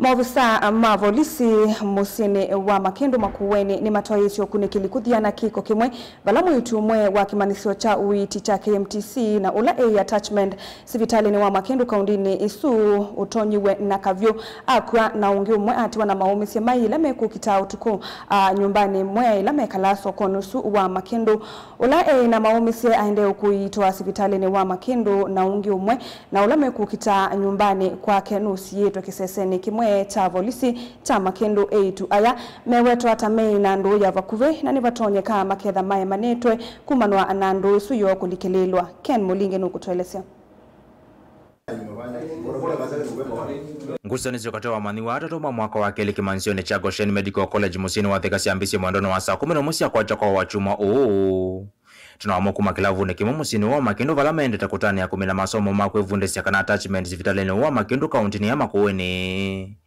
Maofisa mavolisi musini wa Makendo Makueni ni matoyesyo kunekili kuthiana kiko kimwe valamu yutumwe wa kimanisio cha uiti cha KMTC na ula attachment sivitali ni wa Makendo kaundini isu utonyiwe na kavyo akwa na ungi umwe atiwa na maumisi maile meku kita utuku nyumbani mwe ilame kalaso konusu wa Makendo ula na maumisi aende ukuitwa sivitali ni wa Makendo na ungi umwe na ula meku kita nyumbani kwa kenusi yetu kiseseni kimwe cha volisi cha Makendo eitu aya meweto atamei na ndo ya vakuve na nivatonye ka maketha mae manetwe kumanwa na ndo suyo kulikelelwa. Ken Mulinge nukutuelesea. Ngusani zikatoa maniwa atatoma mwaka wa kele kimansione cha Goshen Medical College musini wa thekasi ambisi mwandono wa saa 10 musi ya kwa chako wa chuma tunawamoku makilavu ni kimu musini wa Makendo valamende takutani ya 10 masomo makwe vundesi ya kana attachment zivitalene wa Makendo kauntini ya Makueni.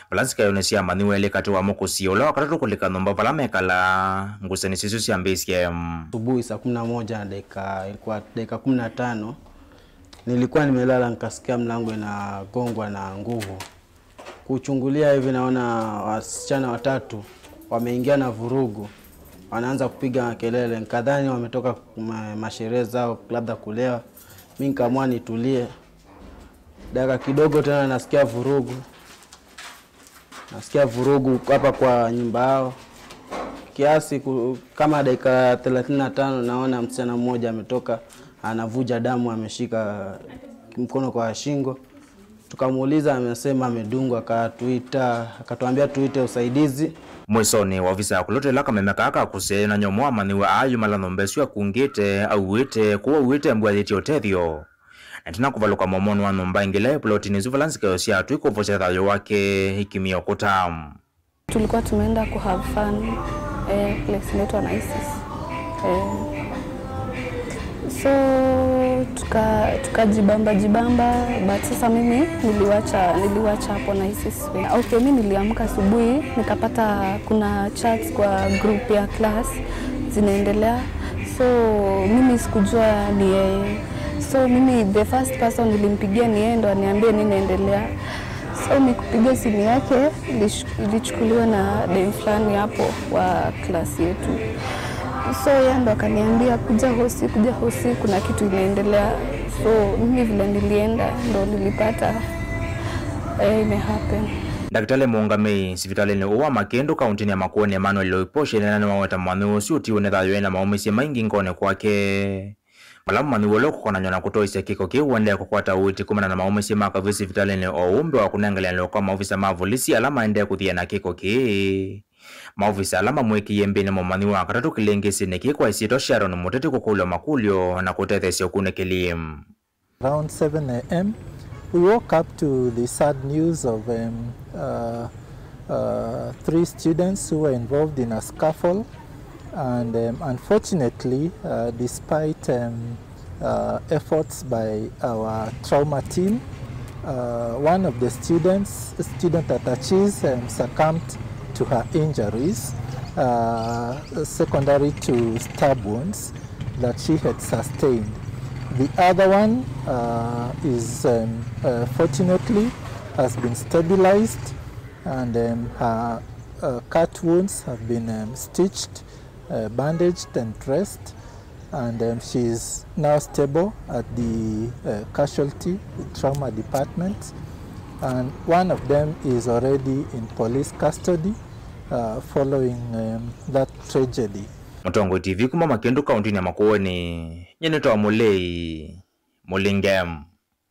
Valansika yonesia maniwa ele katuwa moko siyola wakatatu kulika nomba valamekala ngusani sisusi ambisi ya Subuhi saa 11 dakika 15 nilikuwa nimelala nikasikia mlango inagongwa na nguvu. Kuchungulia hivi naona wasichana watatu wameingia na vurugu. Wanaanza kupiga kelele, nikadhani wametoka masherehe zao labda kulewa. Mimi nikaamua nitulie. Dakika kidogo tena nasikia vurugu. Nasikia vurugu hapa kwa nyumba yao. Kiasi kama dakika 35 naona msichana mmoja ametoka anavuja damu, ameshika mkono kwa shingo. Tukamuuliza, amesema amedungwa, akatuambia tuite usaidizi. Mwisoni ofisa ya kulotela kamemeka aka kuse na nyomoa maniwa ayu malanombesu ya kungite au wite kuwa wite mbwadhiti otethio. Na tina kuvaluka momono wa nomba ingile plotini zuvalansika yosia tuiko vosethayo wake hikimio kutamu. Tulikuwa tumeenda ku have fun place inaitwa Isis. So tukajibamba but sasa mimi niliwacha hapo na Isis. Okay, mimi niliamka asubuhi nikapata kuna chats kwa group ya class zinaendelea. So mimi sikujua ni yeye. So mimi the first person nilimpigia ni yeye ndo aniambie nini inaendelea. So nikupigia simu yake ilichukuliwa na dem fulani hapo wa class yetu. So yeye ndo akaniambia kuja hosi kuna kitu inaendelea. So mimi vile nilienda ndo nilipata imehappen. Daktari Mongamei sivitali wa Makendo kauntini ya Makueni Emmanuel Loiposhe na maweta manu usiuti unethayo na maumisi maingi ngone kwake. Malamu manu loko kona nyona kutoisa kiko kiwende kukwata uiti kumana na maumisi maka visi vitali umbe wa kunengelea loko maofisa mavolisi alama ende kuthia na kiko maofisa alama mweki yembine momaniwa katatu kilengesi neki kwa isito Sharon muteti kukulio makulio na kutethesio kunekilim. Around 7 a.m. we woke up to the sad news of 3 students who were involved in a scuffle, and unfortunately, despite efforts by our trauma team, one of the student attaches, succumbed to her injuries, secondary to stab wounds that she had sustained. The other one is fortunately has been stabilized, and her cut wounds have been stitched, bandaged and dressed, and she is now stable at the casualty trauma department. And one of them is already in police custody following that tragedy. Mtongo TV kuma Makendo kauntini ya Makueni. Nyenetoa Mulei Mulingem.